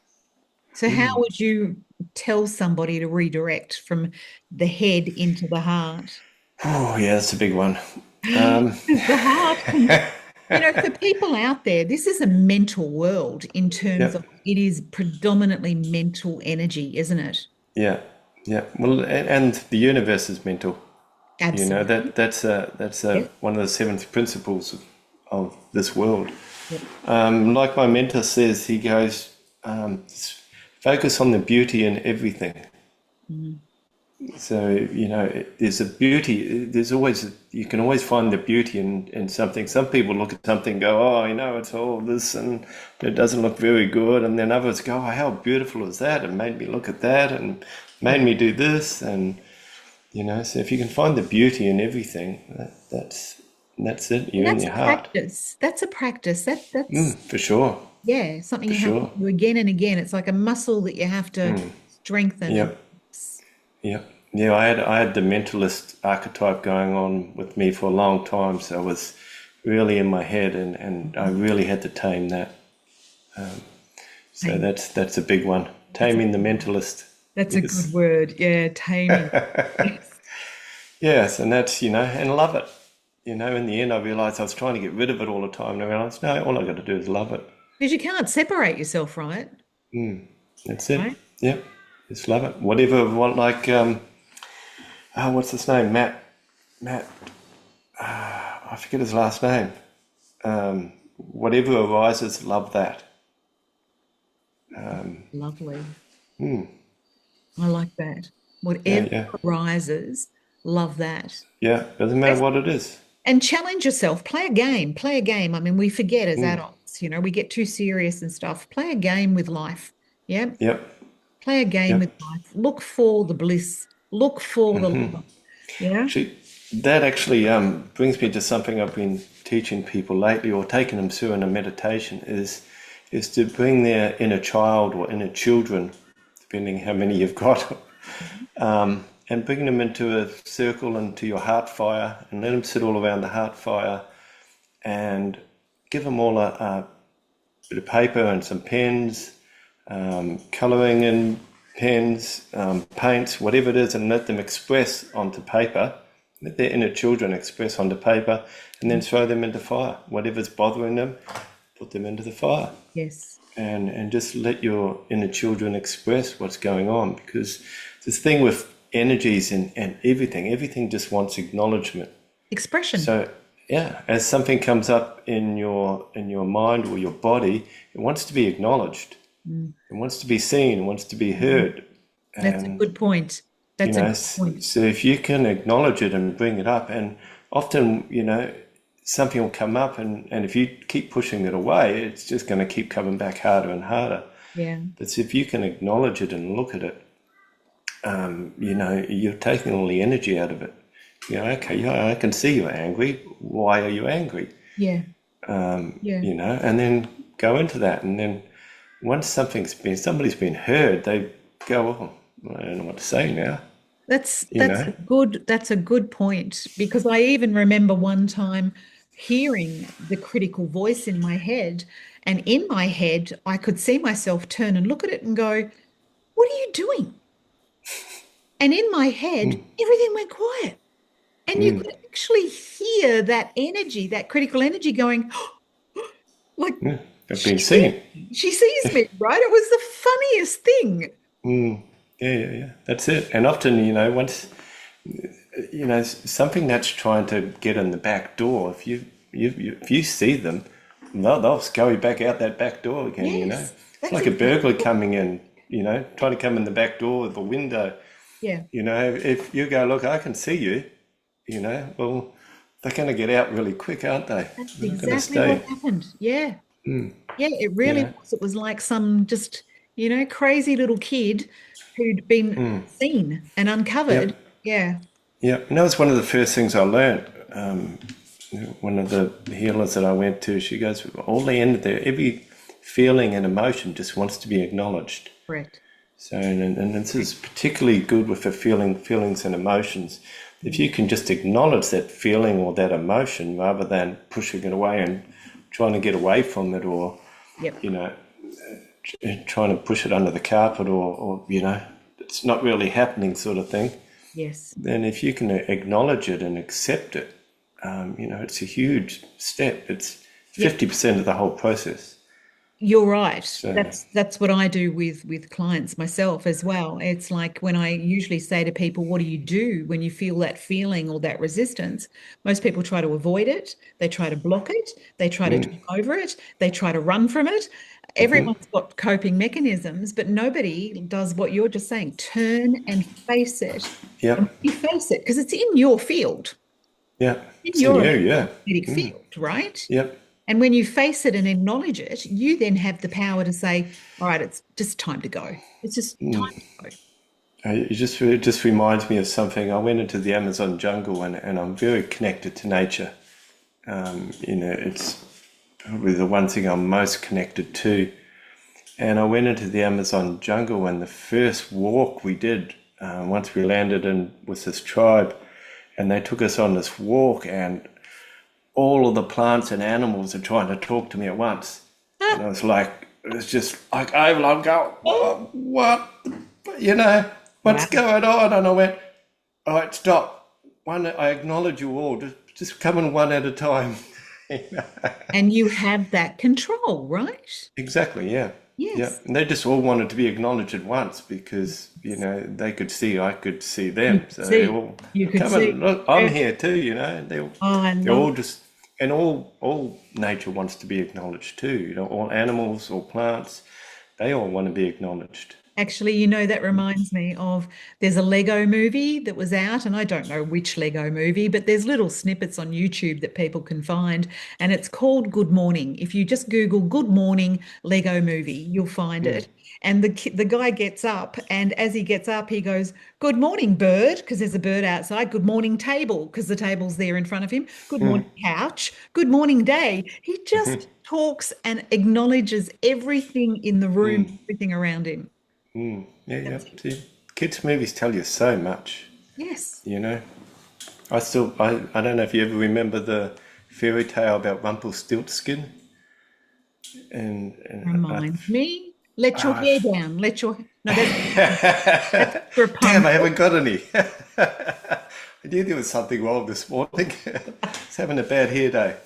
So how would you tell somebody to redirect from the head into the heart? Oh, yeah, that's a big one. Because the heart can, for people out there, this is a mental world in terms Yep, of it is predominantly mental energy, isn't it? yeah, yeah. Well, and the universe is mental. Absolutely. That's Yes. one of the seventh principles of this world. Yep. Like my mentor says, he goes, focus on the beauty in everything. Mhm. So, there's a beauty, you can always find the beauty in something. Some people look at something and go, oh, it's all this and it doesn't look very good. And then others go, oh, how beautiful is that? It made me look at that and made Yeah. me do this. And, so if you can find the beauty in everything, that's it. And You're in that's your a heart. practice. That's a practice. That's For sure. yeah, something For you have to sure. do again and again. It's like a muscle that you have to strengthen and Yep. Yep. Yeah, I had the mentalist archetype going on with me for a long time, so it was really in my head, and I really had to tame that. So tame. that's a big one. That's a Taming the mentalist. that's a good Yes. word. Yeah, taming. Yes. Yes, and that's, and love it. In the end I realized I was trying to get rid of it all the time, and I realized, no, all I got to do is love it. Because you can't separate yourself from it, That's it. right? Yep. Just love it. Whatever, like, what's his name? Matt, I forget his last name. Whatever arises, love that. Lovely. I like that. Yeah, Whatever yeah, arises, love that. yeah. Doesn't matter what it is. And challenge yourself. Play a game. Play a game. I mean, we forget as adults, we get too serious and stuff. Play a game with life. Yeah. Yep, Play a game with yep. life. Look for the bliss. Look for the love. Yeah. Actually, that actually brings me to something I've been teaching people lately, or taking them through in a meditation, is to bring their inner child or inner children, depending how many you've got, and bring them into a circle into your heart fire, and let them sit all around the heart fire, and give them all a bit of paper and some pens, colouring in pens, paints, whatever it is, and let them express onto paper. Let their inner children express onto paper, and then throw them into fire. Whatever's bothering them, put them into the fire. Yes. And just let your inner children express what's going on, because this thing with energies and everything just wants acknowledgement. Expression. So yeah, as something comes up in your mind or your body, it wants to be acknowledged. Mm. It wants to be seen. It wants to be heard. That's a And good point. That's a good point. so if you can acknowledge it and bring it up, and often, something will come up, and if you keep pushing it away, it's just going to keep coming back harder and harder. Yeah. But if you can acknowledge it and look at it, you're taking all the energy out of it. Okay, yeah, I can see you're angry. Why are you angry? Yeah. Yeah. And then go into that. And then once somebody's been heard, they go, oh, I don't know what to say now. That's You that's know, a good point, because I even remember one time hearing the critical voice in my head, and in my head I could see myself turn and look at it and go, "What are you doing?" And in my head everything went quiet, and you could actually hear that energy, that critical energy going, like, I've she been sees seeing. me, she sees me, right? It was the funniest thing. Yeah. That's it. And often, once something that's trying to get in the back door. If you see them, they'll scurry back out that back door again. Yes, It's that's like a burglar exactly. coming in. Trying to come in the back door or the window. Yeah, If you go, look, I can see you. Well, they're going to get out really quick, aren't they? that's They're not going to exactly what stay. happened. Yeah. Yeah, it You really know. was. It was like some just, crazy little kid who'd been seen and uncovered. Yep. Yeah. Yep. And that was one of the first things I learned. One of the healers that I went to, she goes, all the end there, every feeling and emotion just wants to be acknowledged. Correct. So, and this is particularly good with the feelings and emotions. If you can just acknowledge that feeling or that emotion rather than pushing it away and trying to get away from it, or, Yep. you know, trying to push it under the carpet, or it's not really happening sort of thing, Yes. then if you can acknowledge it and accept it, it's a huge step. It's Yep. 50% of the whole process. You're right. So, That's what I do with clients myself as well. It's like when I usually say to people, what do you do when you feel that feeling or that resistance? Most people try to avoid it. They try to block it. They try to talk over it. They try to run from it. Everyone's got coping mechanisms, but nobody does what you're just saying. Turn and face it. And yep, when you face it, because it's in your field, yep. in It's in your you, yeah. electromagnetic field, right? Yep. And when you face it and acknowledge it, you then have the power to say, all right, it's just time to go. It's just time to go. It just reminds me of something. I went into the Amazon jungle, and I'm very connected to nature. It's probably the one thing I'm most connected to. And I went into the Amazon jungle, and the first walk we did, once we landed in with this tribe, and they took us on this walk, and all of the plants and animals are trying to talk to me at once. And I was like, it was just like, I'm going, what? What's Wow. going on? And I went, all right, stop. I acknowledge you all. Just come in one at a time. And you have that control, right? Exactly, yeah. Yeah. Yes. And they just all wanted to be acknowledged at once because, they could see I could see You them. could So they see. all You could come and see. look, I'm Yeah. here too. Oh, I They're love all just, and all nature wants to be acknowledged too. All animals or plants, they all want to be acknowledged. Actually, that reminds me of there's a Lego movie that was out, and I don't know which Lego movie, but there's little snippets on YouTube that people can find, and it's called Good Morning. If you just Google Good Morning Lego movie, you'll find it. And the guy gets up, and as he gets up, he goes, "Good morning, bird," because there's a bird outside. "Good morning, table," because the table's there in front of him. "Good morning, couch." "Good morning, day." He just talks and acknowledges everything in the room, everything around him. Yeah, yeah. That's it. See, kids' movies tell you so much, Yes. you know. I don't know if you ever remember the fairy tale about Rumpelstiltskin, and Reminds me. Let your I, hair down. No, that's for a damn, I pun. haven't got any. I knew there was something wrong this morning. It's having a bad hair day.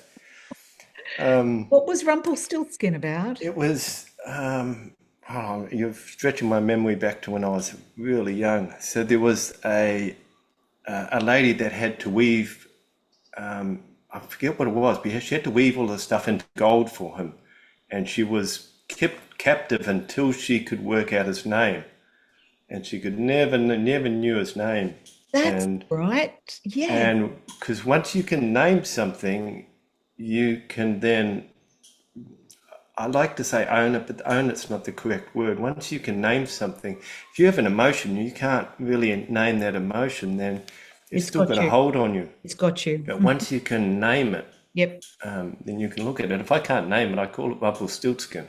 What was Rumpelstiltskin about? It was, you're stretching my memory back to when I was really young. So there was a lady that had to weave, I forget what it was, but she had to weave all the stuff into gold for him. And she was kept captive until she could work out his name. And she could never knew his name. That's And right. Yeah. and because once you can name something, you can then, I like to say own it, but own it's not the correct word. Once you can name something, if you have an emotion, you can't really name that emotion, then it's It's still got got a you. hold on you. It's got you. But once you can name it, Yep. then you can look at it. If I can't name it, I call it Rumpelstiltskin,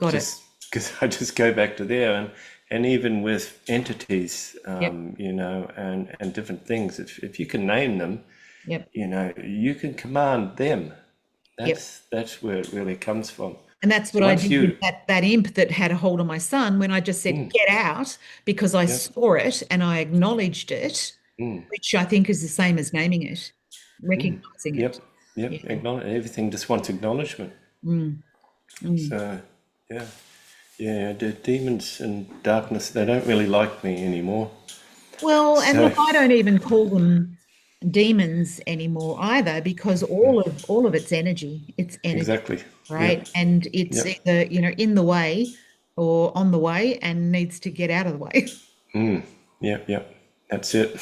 Got it. just because I just go back to there. And even with entities, Yep. and different things, if you can name them, Yep. you can command them. Yep. That's where it really comes from. And that's what So I once did with you, that imp that had a hold on my son when I just said, get out, because I yep, saw it and I acknowledged it, which I think is the same as naming it, recognizing yep, it. yep, Yeah. acknowledge everything. Just wants acknowledgement. Mm, mm. So yeah, yeah, the demons and darkness, they don't really like me anymore. Well, and So look, I don't even call them demons anymore either, because all of it's energy. It's energy, exactly, yep, right? And it's yep, either, in the way or on the way and needs to get out of the way. yep, yep. That's it.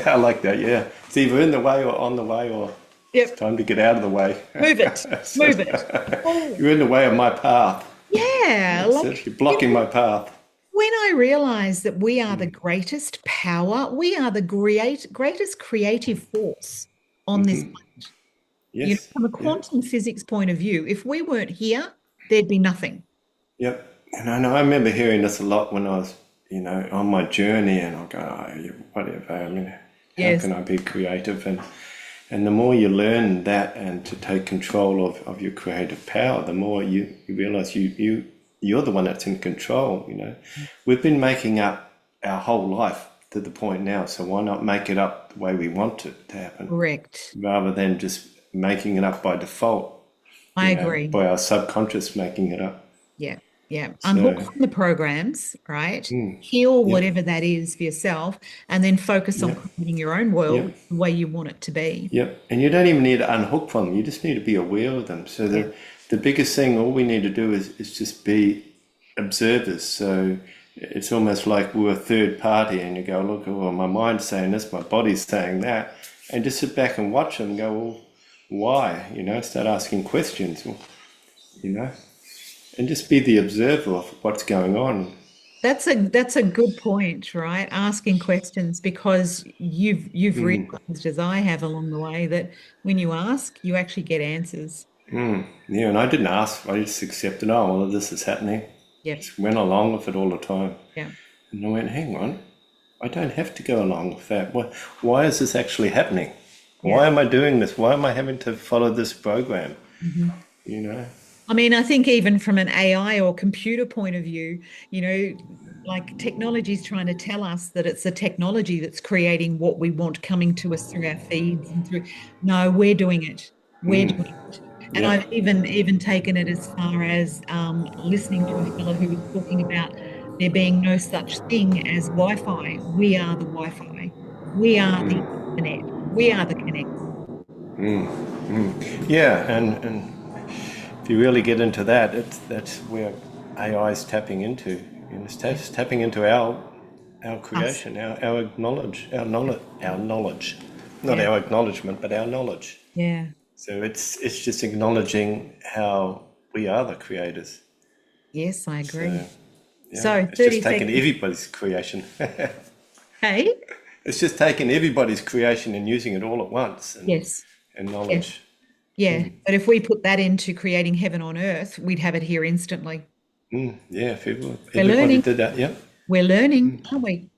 I like that. Yeah, it's either in the way or on the way, or it's Yep. time to get out of the way. Move it. So, Move it. Oh, you're in the way of my path. yeah. That's it. You're blocking my path. When I realize that we are the greatest power, we are the greatest creative force on this planet. Yes. From a Yeah. quantum physics point of view, if we weren't here, there'd be nothing. Yep. And I know I remember hearing this a lot when I was, on my journey, and I'll go, oh, yeah, whatever. I mean, how Yes, can I be creative? And the more you learn that and to take control of your creative power, the more you realize you're the one that's in control. We've been making up our whole life to the point now, so why not make it up the way we want it to happen, correct. rather than just making it up by default, I agree. by our subconscious making it up. Yeah, yeah. Unhook So, from the programs, right? Heal yep, whatever that is for yourself, and then focus on yep, creating your own world yep, the way you want it to be. yep. And you don't even need to unhook from them. You just need to be aware of them. So Yeah. the biggest thing, all we need to do is just be observers. So it's almost like we're a third party, and you go, look, oh, my mind's saying this, my body's saying that, and just sit back and watch them and go, well, why? Start asking questions, and just be the observer of what's going on. That's a good point, right? Asking questions, because you've realized, as I have along the way, that when you ask, you actually get answers. Yeah, and I didn't ask, I just accepted, oh, well, this is happening. Yep. Just went along with it all the time. Yeah. And I went, hang on, I don't have to go along with that. Why is this actually happening? Yeah. Why am I doing this? Why am I having to follow this program? Mhm. You know? I mean, I think even from an AI or computer point of view, like technology is trying to tell us that it's the technology that's creating what we want coming to us through our feeds and through. No, we're doing it. We're doing it. And Yep. I've even taken it as far as listening to a fellow who was talking about there being no such thing as Wi-Fi. We are the Wi-Fi. We are the internet. We are the connection. Yeah, and if you really get into that, that's where AI is tapping into. It's tapping into our Us. creation, our knowledge, our knowledge, not Yeah. our acknowledgement, but our knowledge. Yeah. So it's just acknowledging how we are the creators. Yes, I So agree. yeah, So it's 30 just taking seconds. everybody's creation. Hey? It's just taking everybody's creation and using it all at once, Yes. and Yes. knowledge. Yeah. But if we put that into creating heaven on earth, we'd have it here instantly. Yeah, if We're everybody learning. did that, yep, We're learning, aren't we?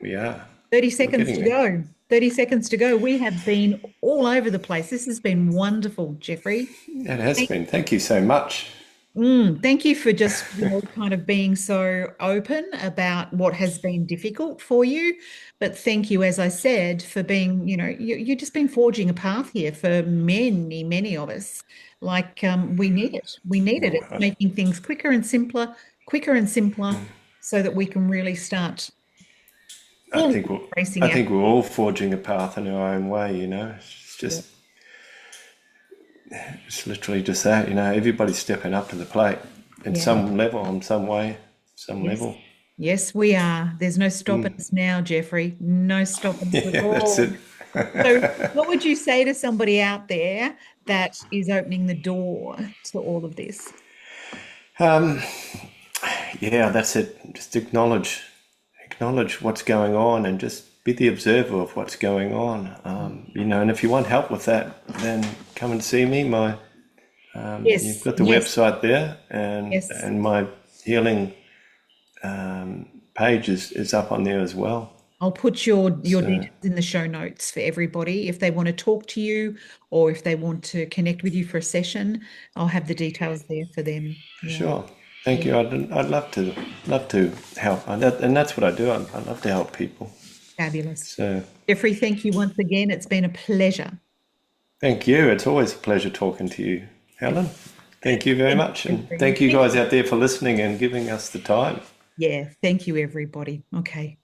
we are. 30 We're seconds getting to there. go. 30 seconds to go. We have been all over the place. This has been wonderful, Geoffrey. It has been. Thank you so much. Thank you for just, kind of being so open about what has been difficult for you. But thank you, as I said, for being, you've just been forging a path here for many, many of us. Like we need it. We need it. Oh, It's making things quicker and simpler, so that we can really start I fully think we're, I embracing our. think we're all forging a path in our own way. It's Yeah. just, it's literally just that. Everybody's stepping up to the plate in Yeah. some level, in some way, some Yes. level. Yes, we are. There's no stopping us now, Geoffrey. No stopping us at Yeah, that's it. all. So, what would you say to somebody out there that is opening the door to all of this? Um, yeah, that's it. Just acknowledge what's going on, and just be the observer of what's going on. And if you want help with that, then come and see me. You've Yes, got the yes, website there, and yes. my healing page is up on there as well. I'll put your So details in the show notes for everybody. If they want to talk to you or if they want to connect with you for a session, I'll have the details there for them. for Yeah, sure, thank yeah, you. I'd love to help, and that's what I do. I love to help people. fabulous. So Jeffrey, thank you once again. It's been a pleasure. thank you. It's always a pleasure talking to you, Helen. Thank you very Thank much, you, and Jeffrey. thank you guys out there for listening and giving us the time. Yeah, thank you, everybody. Okay,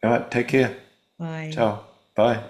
All right, take care. bye. Ciao. Bye.